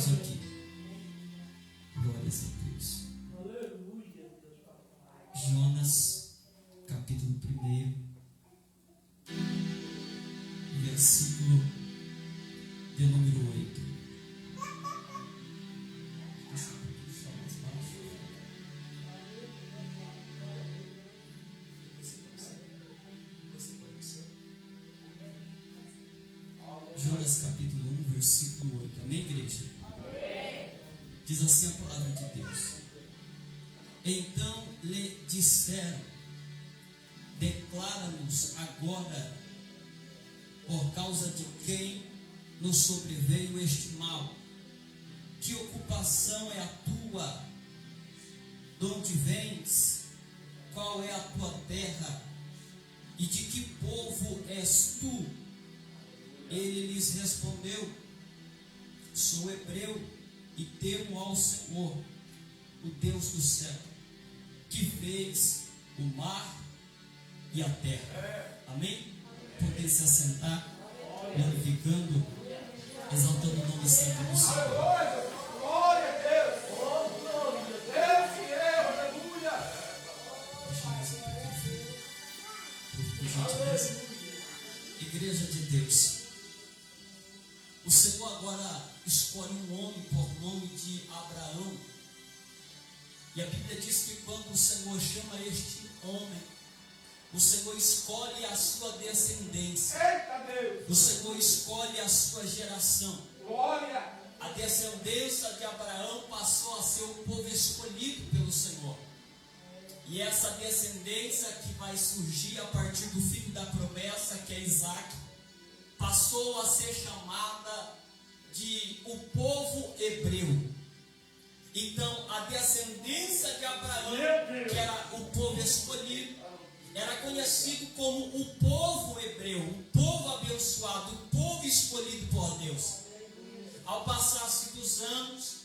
estamos aqui. Glórias a Deus. Jonas, capítulo 1, versículo de número 8. Jonas capítulo 1, versículo 8. Amém, igreja? Amém. Diz assim a palavra de Deus. Então lhe disseram: declara-nos agora por causa de quem nos sobreveio este mal. Que ocupação é a tua? De onde vens? Qual é a tua terra? E de que povo és tu? Ele lhes respondeu: sou hebreu e temo ao Senhor, o Deus do céu, que fez o mar e a terra. Amém? Poder se assentar, glorificando, exaltando o nome santo do Senhor. Glória a Deus! Deus que é, aleluia! Deixa eu mais por gentileza. Igreja de Deus, o Senhor agora escolhe um homem por nome de Abraão. E a Bíblia diz que quando o Senhor chama este homem, o Senhor escolhe a sua descendência. Eita Deus! O Senhor escolhe a sua geração. Glória! A descendência de Abraão passou a ser o povo escolhido pelo Senhor. E essa descendência que vai surgir a partir do filho da promessa, que é Isaac, passou a ser chamada de o povo hebreu. Então, a descendência de Abraão, que era o povo escolhido, era conhecido como o povo hebreu, o povo abençoado, o povo escolhido por Deus. Ao passar-se dos anos,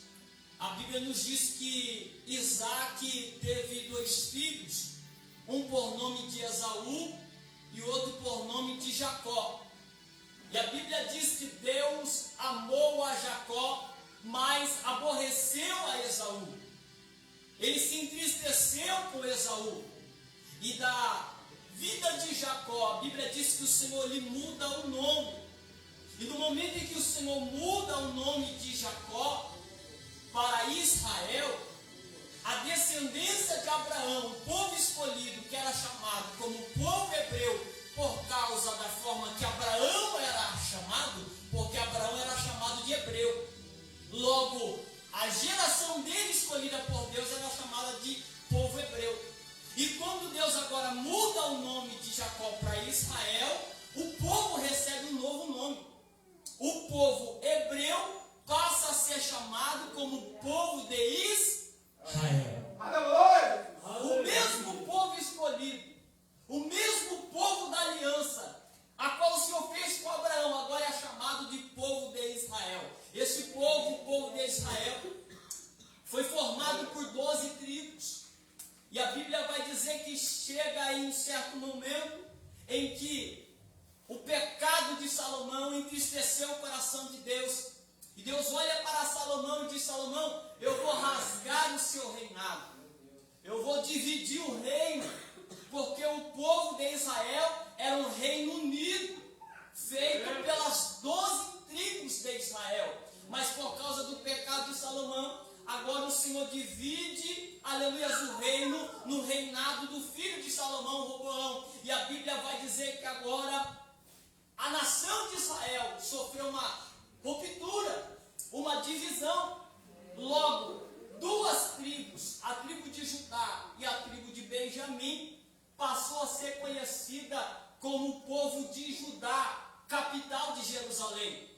a Bíblia nos diz que Isaac teve 2 filhos, um por nome de Esaú e outro por nome de Jacó. E a Bíblia diz que Deus amou a Jacó, mas aborreceu a Esaú. Ele se entristeceu com Esaú. E da vida de Jacó, a Bíblia diz que o Senhor lhe muda o nome. E no momento em que o Senhor muda o nome de Jacó para Israel, a descendência de Abraão, o povo escolhido, que era chamado como povo hebreu, por causa da forma que Abraão era chamado, porque Abraão era chamado de hebreu. Logo, a geração dele escolhida por Deus era chamada de povo hebreu. E quando Deus agora muda o nome de Jacó para Israel, o povo recebe um novo nome. O povo hebreu passa a ser chamado como povo de Israel. Aleluia! O mesmo povo escolhido, o mesmo povo da aliança, a qual o Senhor fez com Abraão, agora é chamado de povo de Israel. Esse povo, o povo de Israel, foi formado por 12 tribos. E a Bíblia vai dizer que chega em um certo momento em que o pecado de Salomão entristeceu o coração de Deus. E Deus olha para Salomão e diz: Salomão, eu vou rasgar o seu reinado. Eu vou dividir o reino. Porque o povo de Israel era um reino unido, feito pelas 12 tribos de Israel. Mas por causa do pecado de Salomão, agora o Senhor divide, aleluia, o reino no reinado do filho de Salomão, Roboão. E a Bíblia vai dizer que agora a nação de Israel sofreu uma ruptura, uma divisão. Logo, 2 tribos, a tribo de Judá e a tribo de Benjamim, passou a ser conhecida como o povo de Judá, capital de Jerusalém.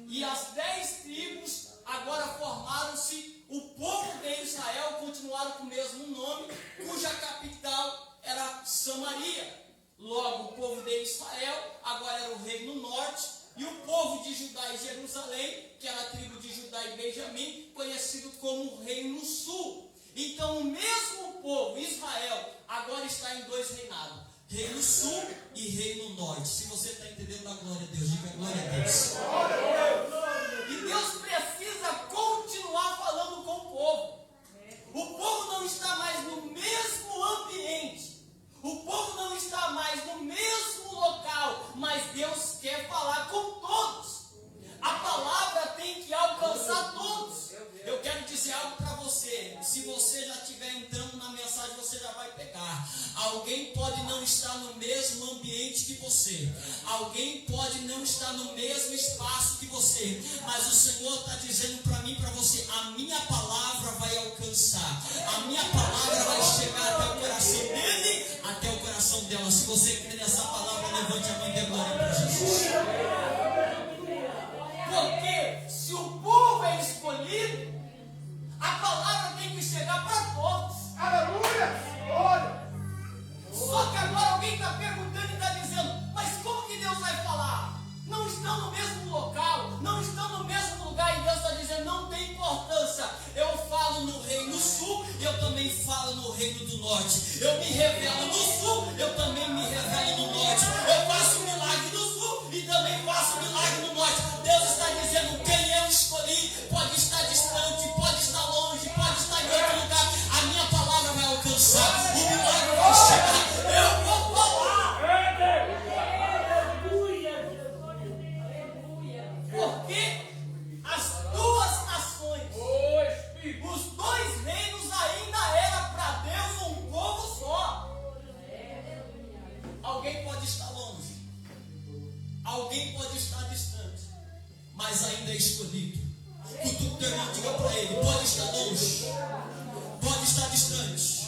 E as 10 tribos agora formaram-se o povo de Israel, continuaram com o mesmo nome, cuja capital era Samaria. Logo, o povo de Israel agora era o reino norte, e o povo de Judá e Jerusalém, que era a tribo de Judá e Benjamim, conhecido como o reino sul. Então, o mesmo povo, Israel, agora está em 2 reinados: Reino Sul e Reino Norte. Se você está entendendo a glória a Deus, diga glória a Deus. E Deus precisa pode não estar no mesmo ambiente que você. Alguém pode não estar no mesmo espaço que você. Mas o Senhor está dizendo para mim e para você: a minha palavra vai alcançar. A minha palavra vai chegar até o coração dele, até o coração dela. Se você crê nessa palavra, levante a mão e dê glória para Jesus. Porque se o povo é escolhido, a palavra tem que chegar para todos. Aleluia! Glória! Só que agora alguém está perguntando e está dizendo: mas como que Deus vai falar? Não estão no mesmo local, não estão no mesmo lugar, e Deus está dizendo: não tem importância. Eu falo no reino sul, eu também falo no reino do norte. Eu me revelo no sul, eu também me revelo no norte. Eu faço milagre no sul e também faço milagre no norte. Deus está dizendo: quem eu escolhi pode estar distante, pode estar longe, pode estar em outro lugar. A minha palavra vai alcançar, o milagre vai chegar. Eu vou falar. Porque as duas nações, os dois reinos ainda era para Deus um povo só. Alguém pode estar longe, alguém pode estar distante, mas ainda é escolhido. Cutuca o teu irmão, diga para ele: pode estar longe, pode estar distante,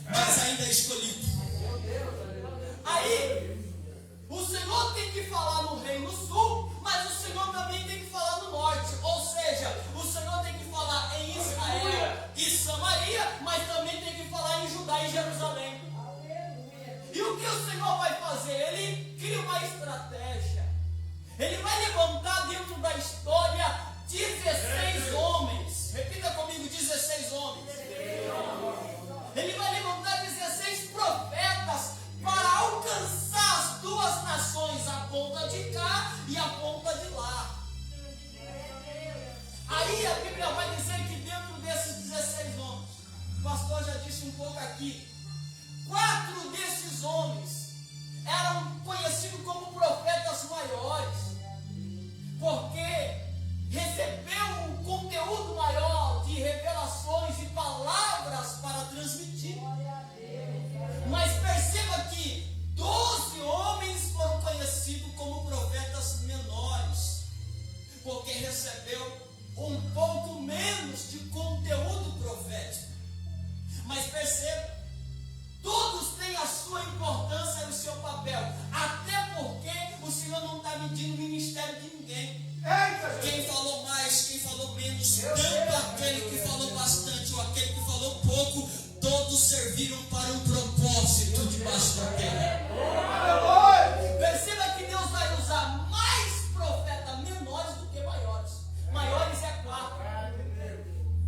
mas ainda é escolhido. Aí, o Senhor tem que falar no reino sul, mas o Senhor também tem que falar no norte. Ou seja, o Senhor tem que falar em Israel e Samaria, mas também tem que falar em Judá e Jerusalém. E o que o Senhor vai fazer? Ele cria uma estratégia. Ele vai levantar dentro da história 16 homens. Repita comigo: 16 homens. Ele vai levantar 16 profetas para alcançar as duas nações, a ponta de cá e a ponta de lá. Aí a Bíblia vai dizer que dentro desses 16 homens, o pastor já disse um pouco aqui, 4 desses homens eram conhecidos como profetas maiores, porque recebeu um conteúdo maior de revelações e palavras para transmitir. Mas perceba que 12 homens foram conhecidos como profetas menores, porque recebeu um pouco menos de conteúdo profético. Mas perceba, todos têm a sua importância e o seu papel, até porque o Senhor não está medindo o ministério de ninguém. Quem falou mais, quem falou menos, tanto aquele que falou bastante ou aquele que falou pouco, todos serviram para um propósito debaixo da terra. Perceba que Deus vai usar mais profetas menores do que maiores. Maiores é 4.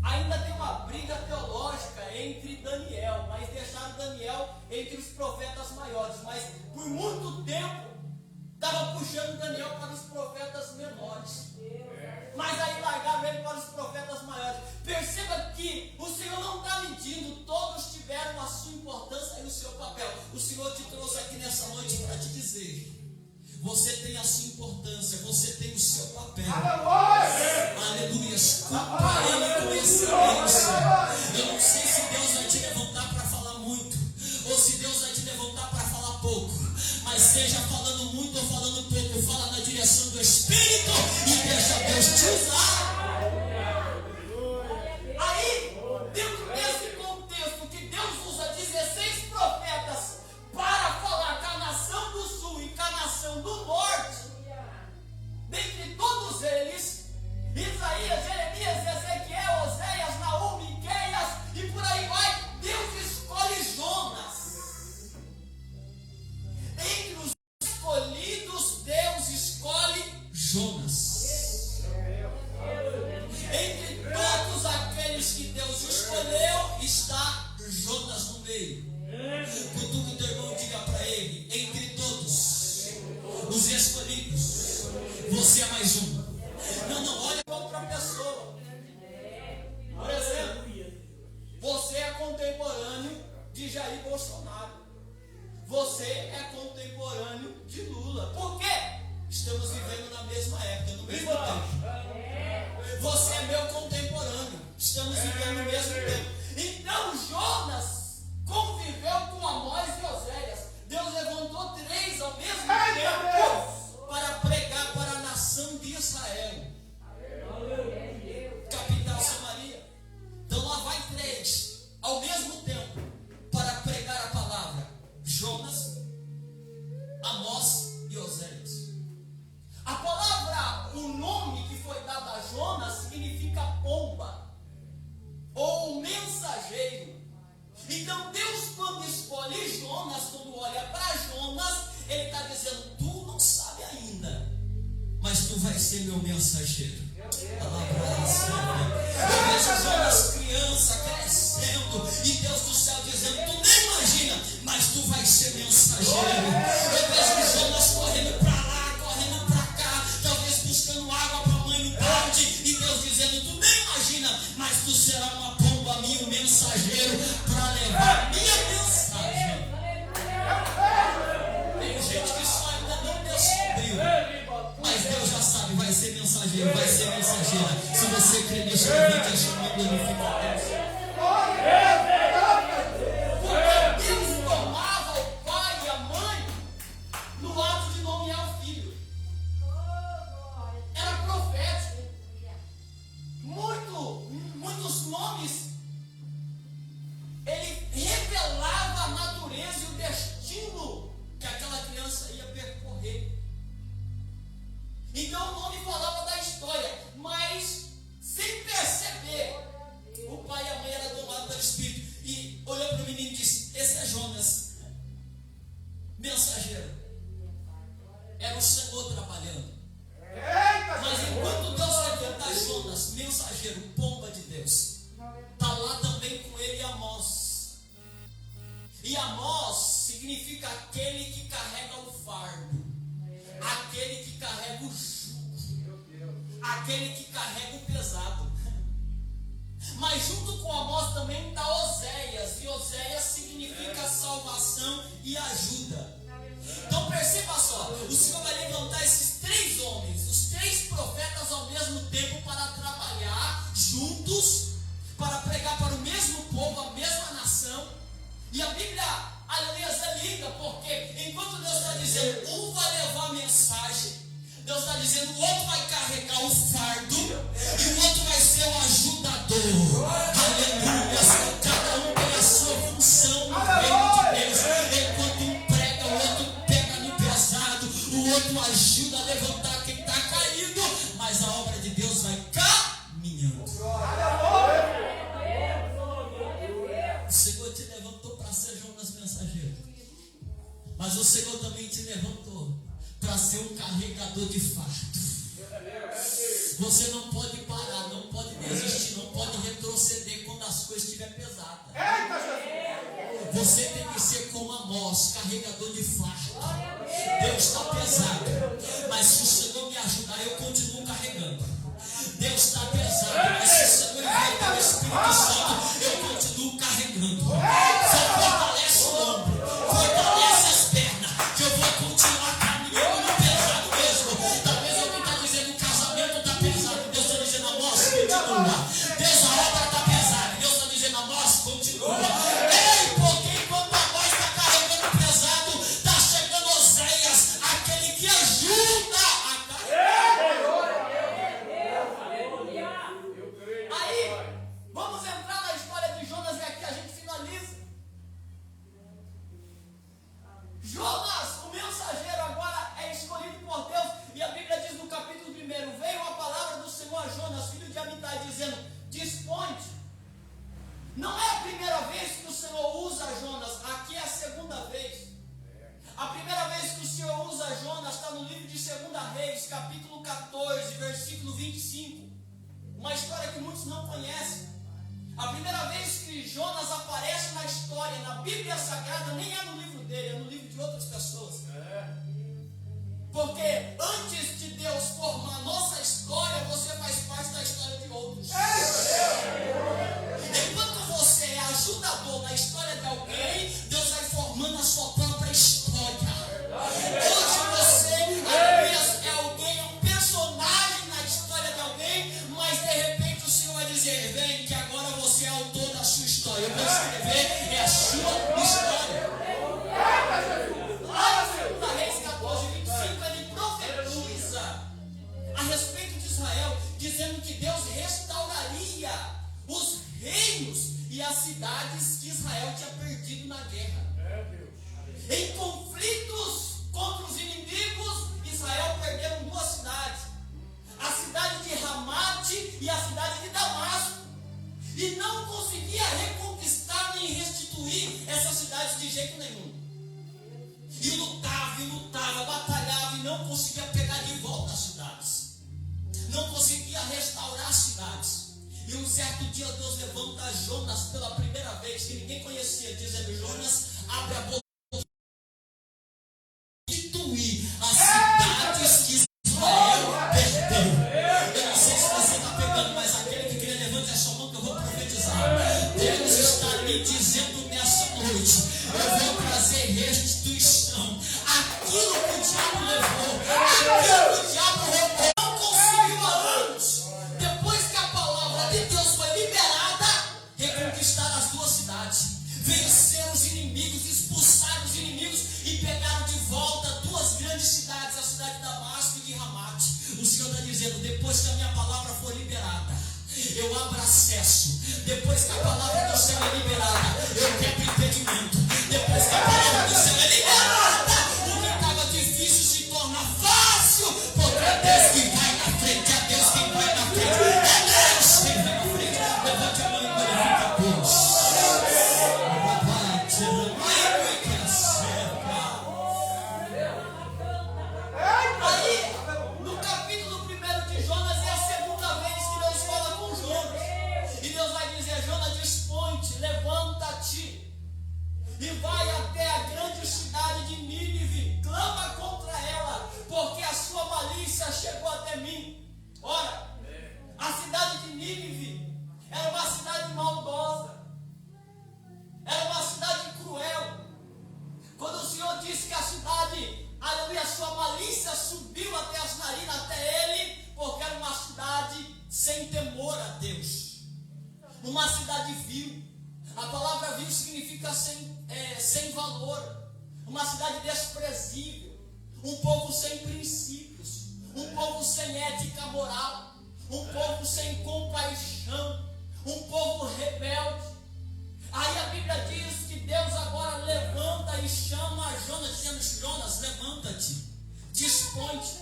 Ainda tem uma briga teológica entre Daniel, mas deixaram Daniel entre os profetas maiores. Mas por muito tempo estava puxando Daniel para os profetas menores. Mas aí largaram ele para os profetas maiores. Perceba que o Senhor não está medindo, todos tiveram a sua importância e o seu papel. O Senhor te trouxe aqui nessa noite para te dizer: você tem a sua importância, você tem o seu papel. Aleluia. Cumpra ele com excelência. Eu não sei se Deus vai te levantar para falar muito, ou se Deus vai te levantar para falar pouco. Mas seja falando muito ou falando pouco, fala na direção do Espírito e deixa Deus te usar. Aí, dentro desse contexto que Deus usa 16 profetas para falar com a nação do sul e com a nação do norte, dentre todos eles, Isaías, Jeremias, Ezequiel, Oséias, Naum, Miqueias e por aí vai, Deus escolhe Jonas. Entre os escolhidos, Deus escolhe Jonas. Entre todos aqueles que Deus escolheu, está Jonas no meio. Cutuca o teu irmão e diga para ele: entre todos os escolhidos, você é mais um. Não, olha para outra pessoa. Por exemplo, você é contemporâneo de Jair Bolsonaro. Você é contemporâneo de Lula. Por quê? Estamos vivendo na mesma época, no mesmo tempo. Você é meu contemporâneo. Estamos vivendo no mesmo tempo. Então Jonas conviveu com Amós e Oséias. tu vai ser meu mensageiro. Eu vejo Jonas criança crescendo e Deus do céu dizendo, tu nem imagina, mas tu vai ser mensageiro. Eu vejo Jonas correndo para lá, correndo para cá, talvez buscando água para a mãe no balde, e Deus dizendo, tu nem imagina, mas tu será uma pomba minha, um mensageiro para levar minha mensagem. Tem gente que só ainda não descobriu, mas Deus já sabe, vai ser mensageiro, vai ser mensageira. Se você crê nisso, levante a sua mão e glorifique a Deus. Porque Deus tomava o pai e a mãe no ato de nomear o filho. Era profético. Muitos nomes, ele revelava a natureza e o destino que aquela criança ia percorrer. Então o nome falava da história, mas sem perceber, o pai e a mãe eram domados pelo Espírito. E olhou para o menino e disse, esse é Jonas, mensageiro. Era o Senhor trabalhando. Mas enquanto Deus levanta Jonas, mensageiro, pomba de Deus, está lá também com ele Amós. E Amós significa aquele que carrega o fardo, aquele que carrega o jugo, aquele que carrega o pesado. Mas junto com Amós também está Oséias, e Oséias significa salvação e ajuda. Então perceba só, o Senhor vai levantar esses três homens, os três profetas ao mesmo tempo, para trabalhar juntos, para pregar para o mesmo povo, a mesma nação. E a Bíblia, aleluia, é linda, porque enquanto Deus está dizendo, um vai levar a mensagem, Deus está dizendo, o outro vai carregar o fardo, e o outro vai ser o ajudador. Aleluia, cada um tem a sua função no reino de Deus. Enquanto um prega, o outro pega no pesado, o outro ajuda a levantar quem está caído, mas a obra de Deus vai caminhando. O Senhor te levantou para ser Jonas mensageiro, mas o Senhor também te levantou para ser um carregador de fardo. Você não pode parar, não pode desistir, não pode retroceder quando as coisas estiverem pesadas. Você tem que ser como Amós, carregador de fardo. Deus está pesado, mas se o Senhor me ajudar, eu continuo carregando. Deus está pesado, mas se o Senhor enviar o Espírito Santo, eu continuo carregando. Só fortalece o ombro, fortalece as pernas, que eu vou continuar caminhando no pesado mesmo. Talvez alguém está dizendo que o casamento está pesado, Deus está dizendo, Amós, continua. Deus, a obra está pesada, Deus está dizendo, Amós, continua. Ei, porque enquanto Amós está carregando pesado, está chegando Oséias, aquele que ajuda a carregar. Aí, vamos entrar na história de Jonas e aqui a gente finaliza. Jonas, o mensageiro, agora é escolhido por Deus, e a Bíblia diz no capítulo 1, veio a palavra do Senhor a Jonas, filho de Amitai, dizendo, dispõe-te. Não é a primeira vez que o Senhor usa Jonas, aqui é a segunda vez. A primeira vez que o Senhor usa Jonas está no livro de 2 Reis, capítulo 14, versículo 25. Uma história que muitos não conhecem. A primeira vez que Jonas aparece na história, na Bíblia Sagrada, nem é no livro dele, é no livro de outras pessoas. Porque antes de Deus formar a nossa história, você faz parte da história de outros. Enquanto você é ajudador na história de alguém, Deus vai formando a sua própria história. Hoje você, aleluia, é alguém, é um personagem na história de alguém, mas de repente o Senhor vai dizer, vem que agora você é autor da sua história. Eu vou escrever, é a sua história. Lá em 2 Reis 14, 25, ele profetiza a respeito de Israel, dizendo que Deus restauraria os reinos e as cidades que Israel tinha perdido na guerra. Em conflitos contra os inimigos, Israel perderam duas cidades: a cidade de Ramate e a cidade de Damasco, e não conseguia reconquistar nem restituir essas cidades de jeito nenhum. E lutava, batalhava e não conseguia pegar de volta as cidades. E um certo dia Deus levanta Jonas pela primeira vez, que ninguém conhecia, dizendo: Jonas, abre a boca, constituir as cidades que Israel perdeu. Eu não sei se você está pegando, mas aquele que queria, levante a sua mão que eu vou profetizar. Deus está lhe dizendo nessa noite: eu vou trazer restituição. Aquilo que o diabo levou, aquilo que o diabo roubou, não conseguiu há anos. Depois que a palavra de Deus foi liberada, reconquistaram as duas cidades, venceram os inimigos, expulsaram os inimigos e pegaram de volta duas grandes cidades, a cidade de Damasco e de Ramate. O Senhor está dizendo: depois que a minha palavra for liberada, eu abro acesso. Depois que a palavra do céu é liberada, eu quebro impedimento. Depois que a palavra do céu é liberada, o que estava difícil se torna fácil, porque é Deus quem vai na frente, é Deus quem vai na frente, é Deus quem vai na frente. Levante a mão e glorifica a Deus. Aí, no capítulo 1 de Jonas, é a segunda vez que Deus fala com Jonas. E Deus vai dizer: Jonas, dispõe-te, levanta-te e vai até a grande cidade de Nínive, clama contra ela, porque a sua malícia chegou até mim. Ora, a cidade de Nínive era uma cidade maldosa, era uma cidade cruel. Quando o Senhor disse que a cidade, aleluia, a sua malícia subiu até as narinas, até ele, porque era uma cidade sem temor a Deus, uma cidade vil. A palavra vil significa sem valor, uma cidade desprezível, um povo sem princípios, um povo sem ética moral, um povo sem compaixão, um povo rebelde. Aí a Bíblia diz que Deus agora levanta e chama Jonas, dizendo: Jonas, levanta-te, dispõe-te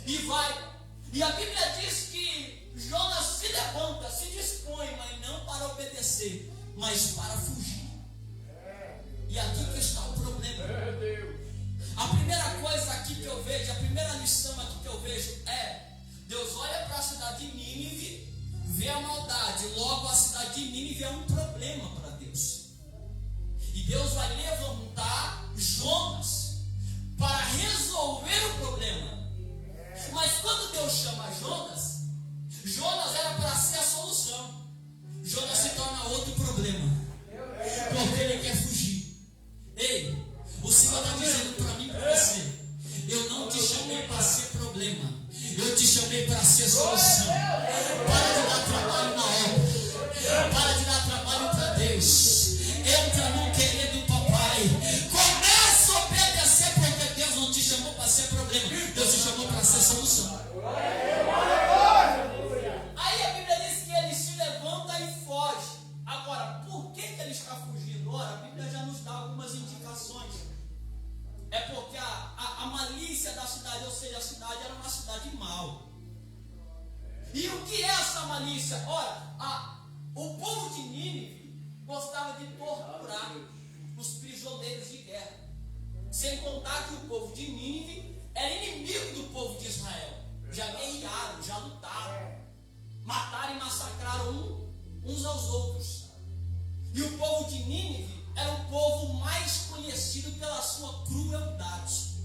e vai. E a Bíblia diz que Jonas se levanta, se dispõe, mas não para obedecer, mas para fugir. E aqui que está o problema. A primeira coisa aqui que eu vejo, a primeira lição aqui que eu vejo é: Deus olha para a cidade de Nínive, vê a maldade, logo a cidade de Nínive é um problema para Deus. E Deus vai levantar Jonas para resolver o problema. Mas quando Deus chama Jonas, Jonas era para ser a solução. Jonas se torna outro problema, porque ele quer fugir. Ei, o Senhor está dizendo para mim e para você: eu não te chamei para ser problema, eu te chamei para ser solução. Para de dar trabalho na obra, para de dar trabalho para Deus, entra no querer do papai, começa a obedecer, porque Deus não te chamou para ser problema, Deus te chamou para ser solução. Aí a Bíblia diz que ele se levanta e foge. Agora, por que ele está fugindo? Ora, a Bíblia já nos dá algumas indicações. É porque a malícia da cidade, ou seja, a cidade era uma cidade mau. E o que é essa malícia? Ora, o povo de Nínive gostava de torturar os prisioneiros de guerra. Sem contar que o povo de Nínive era inimigo do povo de Israel. Já guerrearam, já lutaram, mataram e massacraram uns aos outros. E o povo de Nínive era o povo mais conhecido pela sua crueldade.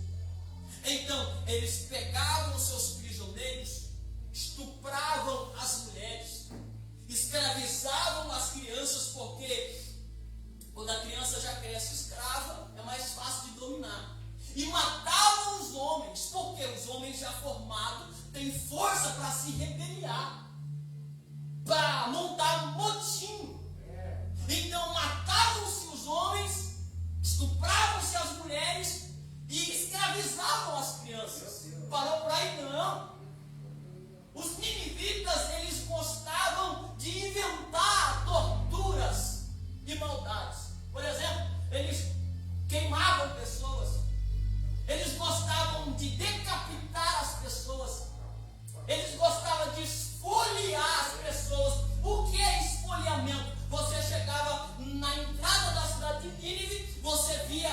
Então, eles pegavam os seus prisioneiros, estupravam as mulheres, escravizavam as crianças, porque quando a criança já cresce escrava, é mais fácil de dominar. E matavam os homens, porque os homens já formados têm força para se rebeliar, para montar um motim. Então matavam-se os homens, estupravam-se as mulheres e escravizavam as crianças. Parou por aí? Não. Os ninivitas, eles gostavam de inventar torturas e maldades. Por exemplo, eles queimavam pessoas. Eles gostavam de decapitar as pessoas. Eles gostavam de esfoliar as pessoas. O que é esfoliamento? Você chegava na entrada da cidade de Nínive, você via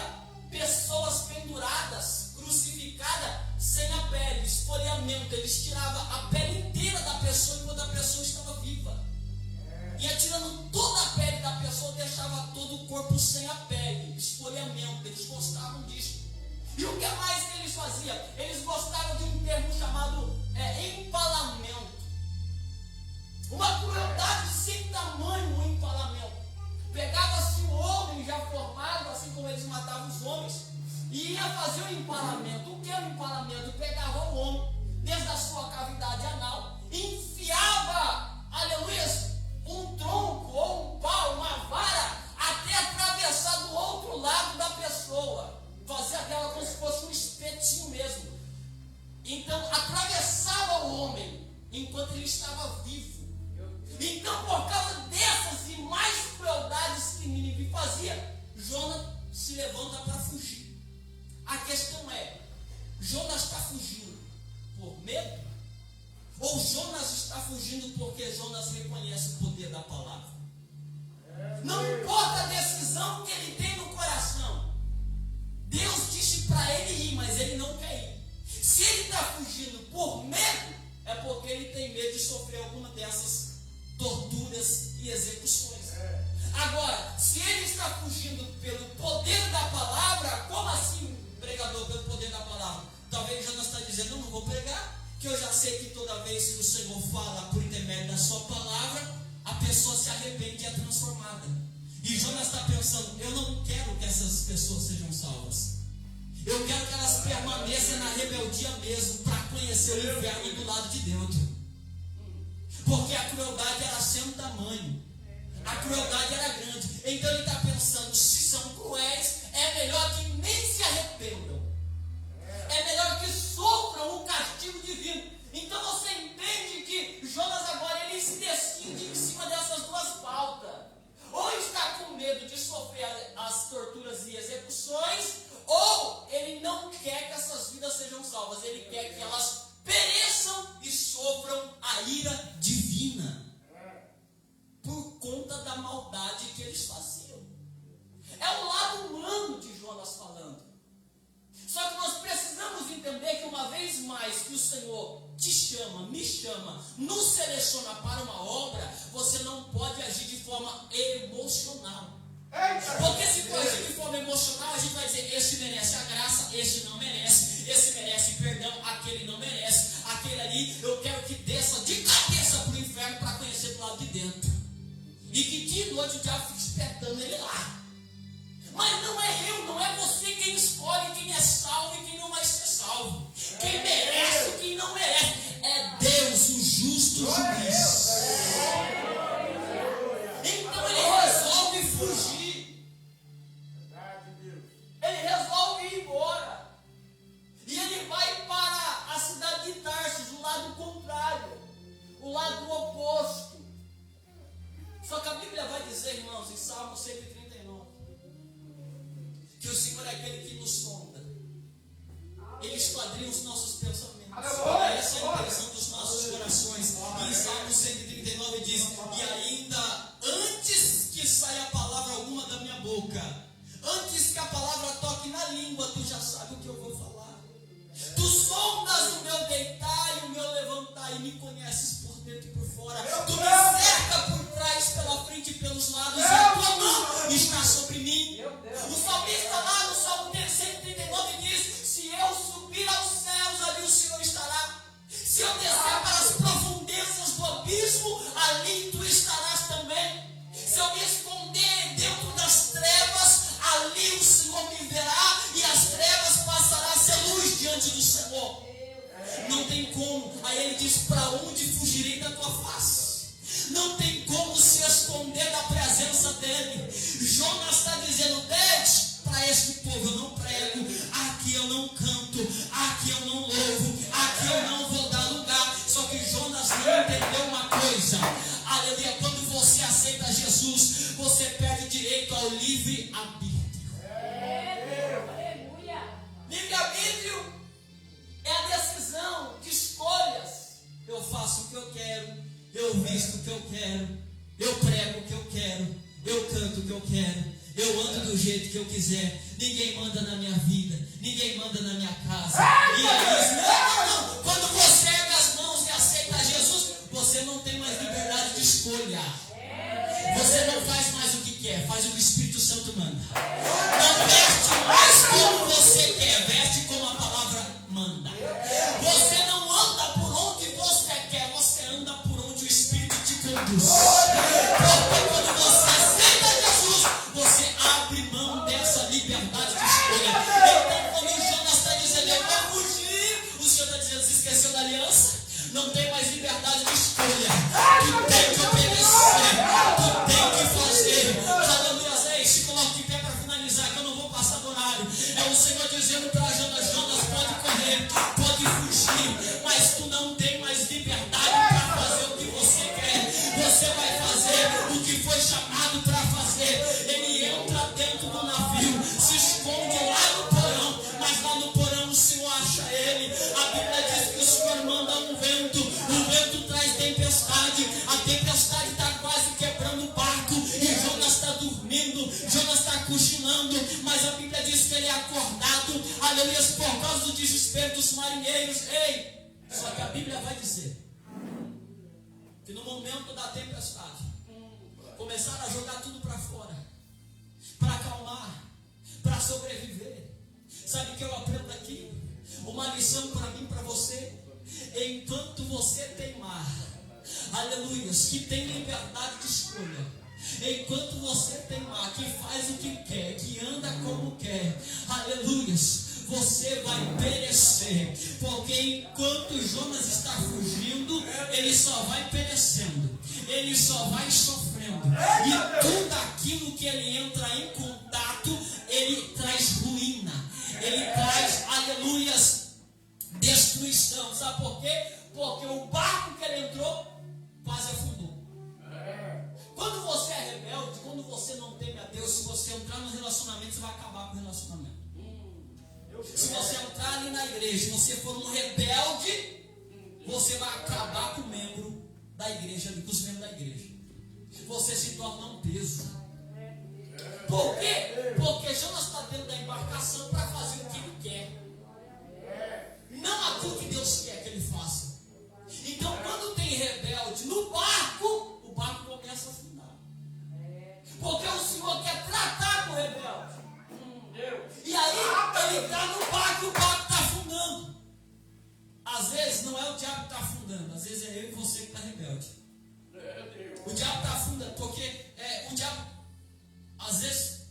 pessoas penduradas, crucificadas, sem a pele, esfoliamento. Eles tiravam a pele inteira da pessoa enquanto a pessoa estava viva. ia tirando toda a pele da pessoa, deixava todo o corpo sem a pele, esfolhamento. Eles gostavam disso. E o que mais que eles faziam? Eles gostavam de um termo chamado empalamento. Uma crueldade sem tamanho, o empalamento. Pegava-se o homem já formado, assim como eles matavam os homens, e ia fazer o empalamento. O que é o empalamento? Pegava o homem desde a sua cavidade anal, enfiava, aleluia, um tronco ou um pau, uma vara, até atravessar do outro lado da pessoa. Fazia dela como se fosse um espetinho mesmo. Então atravessava o homem enquanto ele estava vivo. Então, por causa dessas e mais crueldades que Nínive fazia, Jonas se levanta para fugir. A questão é: Jonas está fugindo por medo? Ou Jonas está fugindo porque Jonas reconhece o poder da palavra? Não importa a decisão que ele tem no coração, Deus disse para ele ir, mas ele não quer ir. Se ele está fugindo por medo, é porque ele tem medo de sofrer alguma dessas torturas e execuções. Agora, se ele está fugindo pelo poder da palavra, como assim, pregador, pelo poder da palavra? Talvez Jonas está dizendo: eu não vou pregar, que eu já sei que toda vez que o Senhor fala por intermédio da sua palavra, a pessoa se arrepende e é transformada. E Jonas está pensando: eu não quero que essas pessoas sejam salvas. Eu quero que elas permaneçam na rebeldia mesmo, para conhecer o inferno do lado de dentro. Porque a crueldade era sem tamanho. A crueldade era grande. Então ele está pensando: se são cruéis, é melhor que nem se arrependam. É melhor que sofram o castigo divino. Então você entende que Jonas agora ele se decide em cima dessas duas pautas. Ou está com medo de sofrer as torturas e execuções, ou ele não quer que essas vidas sejam salvas. Ele quer que elas pereçam e sofram a ira divina por conta da maldade que eles faziam. É o lado humano de Jonas falando. Só que nós precisamos entender que uma vez mais que o Senhor te chama, me chama, nos seleciona para uma obra, você não pode agir de forma emocional. Porque se for agir de forma emocional, a gente vai dizer: esse merece a graça, esse não merece, esse merece perdão, aquele não merece, aquele ali eu quero que desça de cabeça para o inferno para conhecer do lado de dentro. E que dia e noite o diabo fica espetando ele lá. Mas não é eu, não é você quem escolhe quem é salvo e quem não vai ser salvo. Quem merece e quem não merece. É Deus, o justo juiz. Então ele resolve fugir. Ele resolve ir embora. E ele vai para a cidade de Tarsis, o lado contrário, o lado oposto. Só que a Bíblia vai dizer, irmãos, em Salmo 139, que o Senhor é aquele que nos sonda. Ele esquadrinha os nossos pensamentos. Essa é a intenção dos nossos corações. E em Salmo 139 diz: e ainda antes que saia palavra alguma da minha boca, antes que a palavra toque na língua, tu já sabe o que eu vou falar. Tu sondas o meu deitar e o meu levantar, e me conheces por dentro e por fora. Tu me cerca por trás, pela frente e pelos lados, e a tua mão está sobre mim. O salmista lá no Salmo 139 diz: se eu subir aos céus, ali o Senhor estará. Se eu descer para as profundezas do abismo, ali tu estarás também. Se eu me esconder dentro das trevas, ali o Senhor me verá, e as trevas passarão a ser luz diante do Senhor. Não tem como. Aí ele diz: para onde fugirei da tua face? Não tem como se esconder da presença dele. Jonas está dizendo: Deus, para este povo eu não prego, aqui eu não canto, aqui eu não louvo, aqui eu não vou dar lugar. Só que Jonas não entendeu uma coisa. Aleluia, quando você aceita Jesus, você perde o direito ao livre-arbítrio. Livre-arbítrio é a decisão de escolhas. Eu faço o que eu quero, eu visto o que eu quero, eu prego o que eu quero, eu canto o que eu quero, eu ando do jeito que eu quiser. Ninguém manda na minha vida, ninguém manda na minha casa. E é isso. Não. Quando você ergue as mãos e aceita Jesus, você não tem mais liberdade de escolha. Espírito manda. Não veste mais como você quer, veste como a palavra manda. Você não anda por onde você quer, você anda por onde o Espírito te conduz. Porque quando você aceita Jesus, você abre mão dessa liberdade de escolha. Então, quando o Jonas está dizendo, eu vou fugir, o Senhor está dizendo, se esqueceu da aliança? Não tem mais liberdade de escolha. Tu tem que obedecer. Tu tem que fazer. Aleluia. Ei, se coloque de pé para finalizar, que eu não vou passar do horário. É o Senhor dizendo para Jonas, Jonas, pode correr, pode fugir, mas tu não tem mais liberdade para fazer o que você quer. Você vai fazer o que foi chamado para fazer. Ele entra dentro do navio, se esconde lá no porão, mas lá no porão o Senhor acha ele. A Bíblia diz que o Senhor manda um vento, o vento traz tempestade, a tempestade está quase quebrando o barco, e Jonas está dormindo, Jonas está cochilando, mas a Bíblia diz que ele é acordado, aleluia, por causa do desespero dos marinheiros. Ei, só que a Bíblia vai dizer que no momento da tempestade começaram a jogar tudo para fora, para acalmar, para sobreviver. Sabe o que eu aprendo aqui? Uma lição para mim, para você. Enquanto você teimar, aleluias, que tem liberdade de escolha, enquanto você teimar, que faz o que quer, que anda como quer, aleluias, você vai perecer. Porque enquanto Jonas está fugindo, ele só vai perecendo, ele só vai sofrendo, e tudo aquilo que ele entra em contato, ele traz ruína, ele traz, aleluias, destruição. Sabe por quê? Porque o barco que ele entrou quase afundou. Quando você é rebelde, quando você não teme a Deus, se você entrar no relacionamento, você vai acabar com o relacionamento. Se você entrar ali na igreja, se você for um rebelde, você vai acabar com o membro da igreja, com os membros da igreja. Você se torna um peso. Por quê? Porque Jonas está dentro da embarcação para fazer o que ele quer, não aquilo que Deus quer que ele faça. Então, quando tem rebelde no barco, o barco começa a afundar. Porque o Senhor quer tratar com o rebelde. E aí, ele está no barco e o barco está afundando. Às vezes, não é o diabo que está afundando, às vezes é eu e você que está rebelde. O diabo está afundando, porque o diabo, às vezes,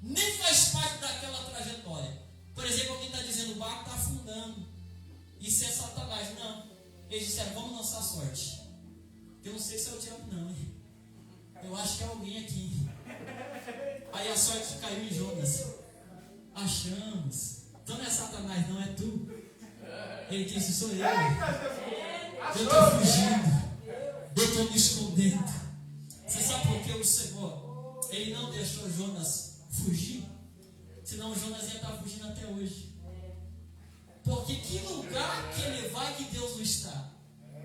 nem faz parte daquela trajetória. Por exemplo, alguém está dizendo, o barco está afundando. Isso é Satanás. Não. Eles disseram, vamos lançar sorte. Eu não sei se é o diabo não, hein? Eu acho que é alguém aqui. Aí a sorte caiu em Jonas. Achamos. Então não é Satanás, não é tu. Ele disse, sou eu. Eu estou fugindo. Eu estou me escondendo. Você sabe por que o Senhor, ele não deixou Jonas fugir? Senão Jonas ia estar fugindo até hoje. Porque que lugar que ele vai que Deus não está?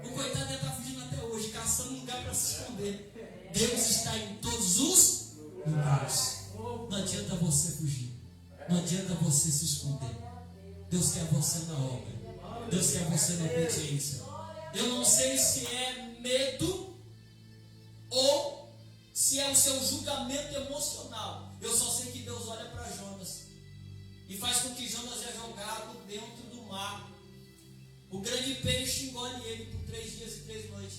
O coitado ia estar fugindo até hoje, caçando um lugar para se esconder. Deus está em todos os lugares. Não adianta você fugir. Não adianta você se esconder. Deus quer você na obra. Deus quer você na obediência. Eu não sei se é medo ou se é o seu julgamento emocional. Eu só sei que Deus olha para Jonas e faz com que Jonas é jogado dentro do mar. O grande peixe engole ele por 3 dias e 3 noites.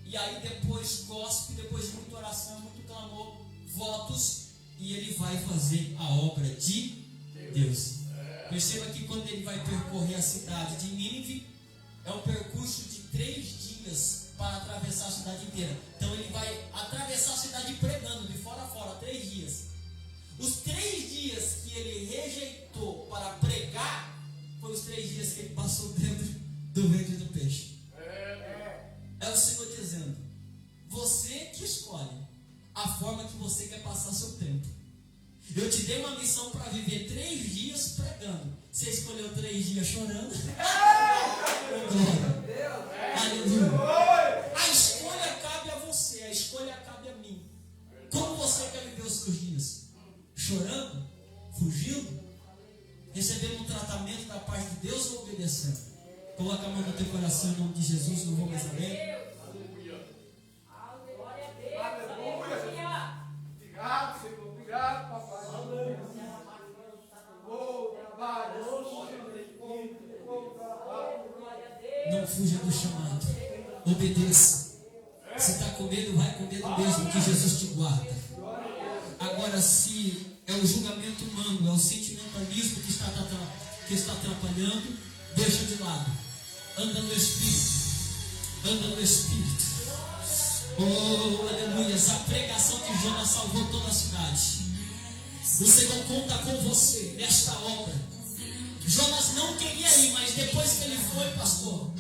E aí depois cospe, depois de muita oração, muito clamor, votos, e ele vai fazer a obra de Deus. Perceba que quando ele vai percorrer a cidade de Nínive, é um percurso de 3 dias para atravessar a cidade inteira. Então ele vai atravessar a cidade pregando de fora a fora, 3 dias. Os 3 dias que ele rejeitou para pregar, foi os 3 dias que ele passou dentro do ventre do peixe. É o Senhor dizendo, você que escolhe a forma que você quer passar seu tempo. Eu te dei uma missão para viver 3 dias pregando. Você escolheu 3 dias chorando. Aleluia. A escolha cabe a você, a escolha cabe a mim. Como você quer viver os seus dias? Chorando? Fugindo? Recebendo um tratamento da parte de Deus ou obedecendo? Coloca a mão no teu coração em nome de Jesus, não vou mais além. Aleluia. Glória a Deus. Aleluia. Obrigado, Senhor. Obrigado, Pai. Não fuja do chamado. Obedeça. Se está com medo, vai com medo mesmo, que Jesus te guarda. Agora, se é o julgamento humano, é o sentimentalismo que está atrapalhando, deixa de lado. Anda no Espírito. Anda no Espírito. Oh, aleluia. A pregação de Jonas salvou toda a cidade. O Senhor conta com você nesta obra. Jonas não queria ir, mas depois que ele foi, pastor,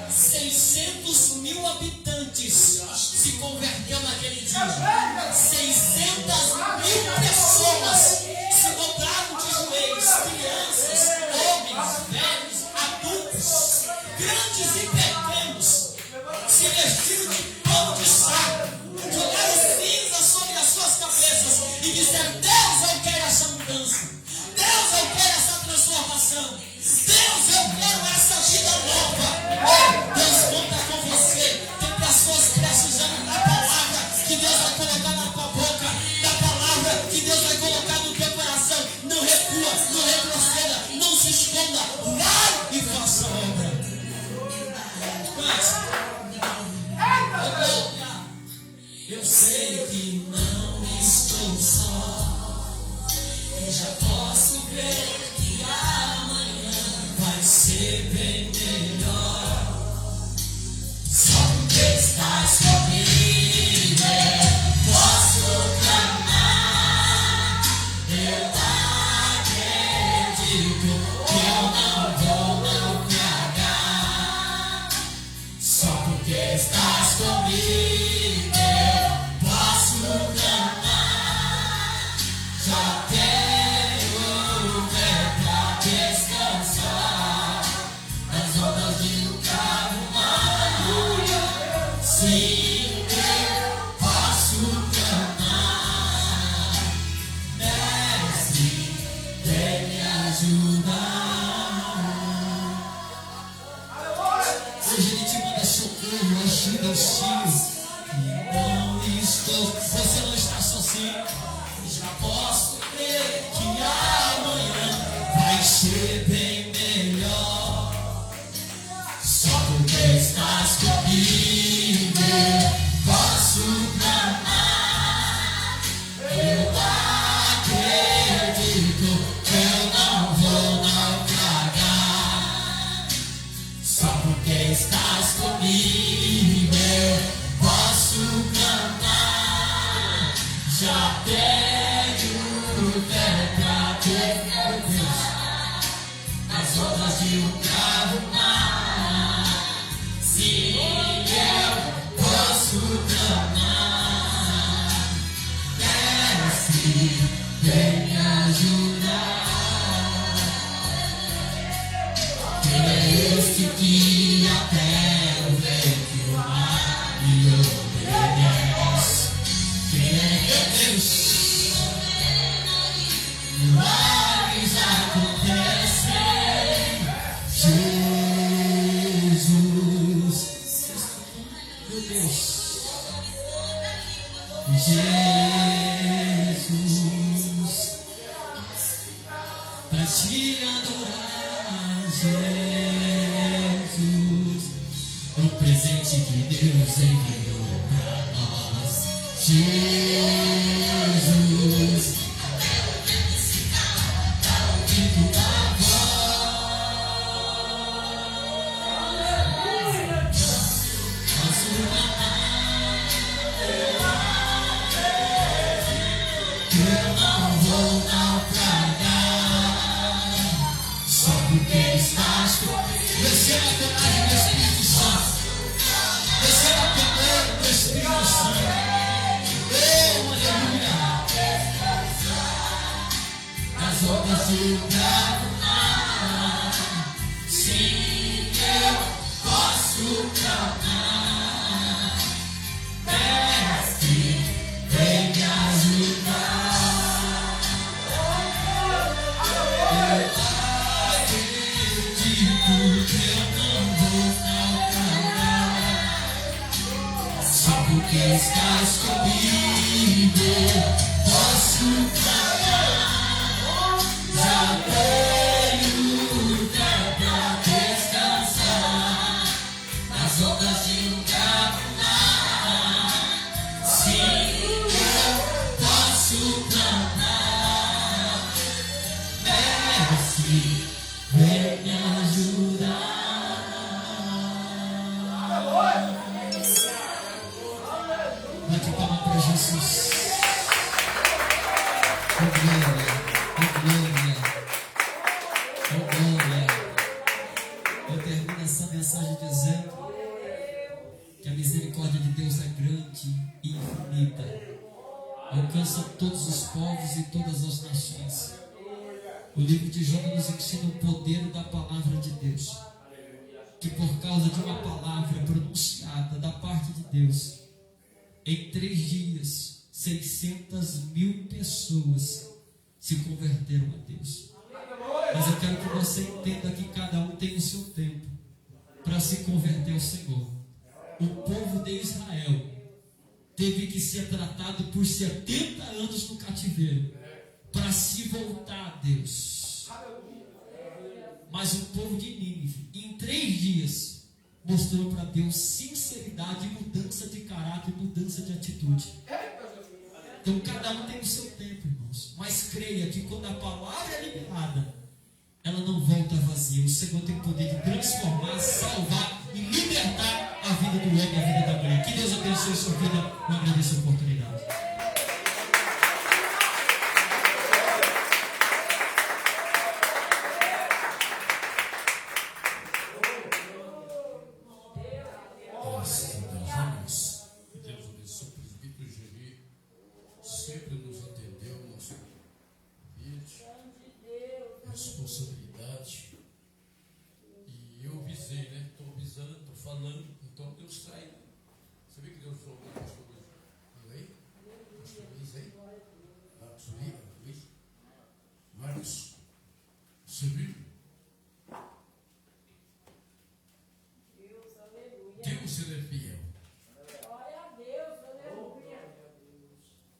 600.000 habitantes se converteram naquele dia. 600.000 pessoas se dobraram de joelhos. Crianças, homens, velhos, adultos, grandes e pequenos, se vestiram de pano de saco, jogaram cinza sobre as suas cabeças e disseram: Deus, eu quero essa mudança. Deus, eu quero essa transformação. Deus, eu quero essa vida nova. Deus conta com você. Tem pessoas precisando da palavra que Deus vai colocar na tua boca, da palavra que Deus vai colocar no teu coração. Não recua, não retroceda, não se esconda. Vai e faça a obra. Eu sei que não estou só, e já posso ver que amanhã vai ser bem melhor. Só porque estás comigo eu posso clamar. Eu acredito que eu não vou naufragar. Só porque estás comigo eu posso clamar. Já tenho fé pra descansar nas ondas de um carro mar. Sim, eu posso clamar. Mestre, vem me ajudar. Hoje ele te manda socorro, ajuda, auxílio. Não estou, você não está sozinho. Já posso crer que amanhã vai ser bem melhor. Só porque estás comigo eu posso clamar. Eu acredito que eu não vou naufragar. Só porque estás comigo eu posso clamar. Já tenho fé pra descansar nas ondas de um bravo mar. Sim, eu posso clamar. Mestre, vem me ajudar. Quem é esse que até o vento mar me obedece? Quem é Deus? Milagres acontecem. Jesus, meu Deus, Jesus, pra te adorar, Jesus, o presente que Deus enviou pra nós. Jesus, ouvindo a voz, posso amar. Eu não vou naufragar. Só porque estás comigo. Receba a coragem do Espírito Santo. Receba a coragem do Espírito Santo. Oh, aleluia. Nas ondas do bravo mar. Sim, eu posso clamar. Mestre, vem me ajudar. Eu acredito que eu não vou naufragar. Só porque estás comigo posso clamar. Já tenho fé pra descansar ondas de um caminhar. Sim, eu posso clamar. Mestre, vem me ajudar. Bate palma para Jesus. Oh glória, oh glória, oh glória. Eu termino essa mensagem dizendo que a misericórdia de Deus é grande e infinita, alcança todos os povos e todas as nações. O livro de João nos ensina o poder da palavra de Deus, que por causa de uma palavra pronunciada da parte de Deus, em 3 dias, 600.000 pessoas se converteram a Deus. Mas eu quero que você entenda que cada um tem o seu tempo para se converter ao Senhor. O povo de Israel teve que ser tratado por 70 anos no cativeiro para se voltar a Deus. Mas o povo de Nínive, em 3 dias, mostrou para Deus sinceridade, mudança de caráter, mudança de atitude. Então cada um tem o seu tempo, irmãos. Mas creia que quando a palavra é liberada, ela não volta vazia. O Senhor tem o poder de transformar, salvar e libertar a vida do homem e a vida da mulher. Que Deus abençoe a sua vida. Eu agradeço a oportunidade. Graças a Deus, vamos. Que Deus abençoe o presbítero Geri. Sempre nos atendeu, nosso convite, responsabilidade. E eu visei, né? Estou visando, estou falando, então Deus está aí. Você vê que Deus falou com o pastor Luiz? Aí? Pastor Luiz aí? Luiz? Marcos? Você viu? Deus ele é fiel.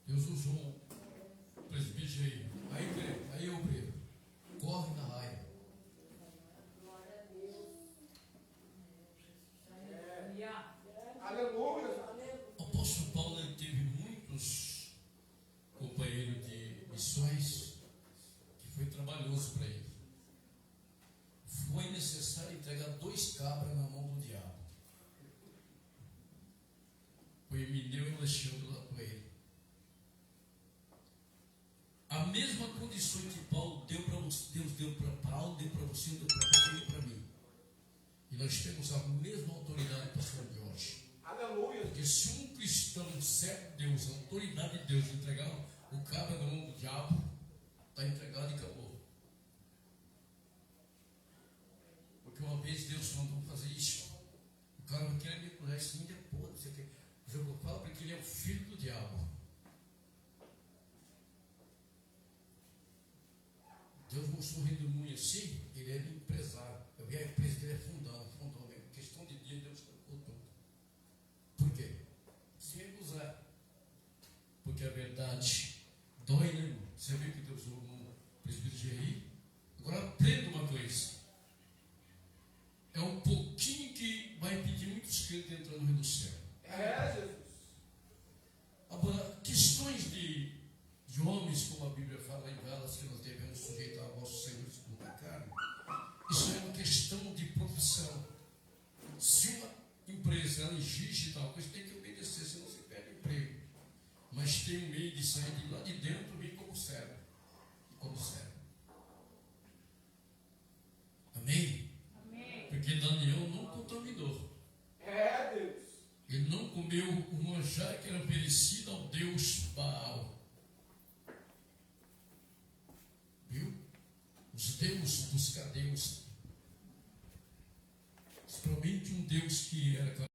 Deus usou o presbítero aí. Aí eu creio. Corre na raia. O apóstolo Paulo ele teve muitos companheiros de missões que foi trabalhoso para ele. Foi necessário entregar 2 cabras na mão do diabo. O Emineu e o Alexandre lá com ele. A mesma condição que Paulo deu para você, Deus deu para Paulo, deu para você, deu para você, deu para mim. E nós temos a mesma autoridade para ser de hoje. Aleluia. Porque se um cristão serve Deus, a autoridade de Deus, entregar o cabra na mão do diabo, está entregado e acabou. Porque uma vez Deus mandou fazer isso. O cara não quer me curar, isso ainda é podre. Você quer. Eu falo para que ele é o filho do diabo. Deus mostrou um redemoinho assim, ele era empresário. Eu vi a empresa dele afundando mesmo. Questão de dia, Deus colocou tudo. Por quê? Se recusar. Porque a verdade dói, né, irmão? Você viu que Deus usou no presbítero Geri? Agora aprenda uma coisa. É um pouquinho que vai impedir muitos crentes de entrar no reino do céu. Jesus. Agora, questões de homens, como a Bíblia fala em Gálatas, que nós devemos sujeitar ao vosso Senhor segundo a carne, isso é uma questão de profissão. Se uma empresa ela exige tal coisa, tem que obedecer, senão você perde emprego. Mas tem um meio de sair de lá de dentro e vir como servo. Como servo. Amém? Amém? Porque Daniel não contaminou. Deus. Ele não comeu o manjar que era oferecido ao Deus Baal. Viu? Os deuses dos cadeus. Principalmente um Deus que era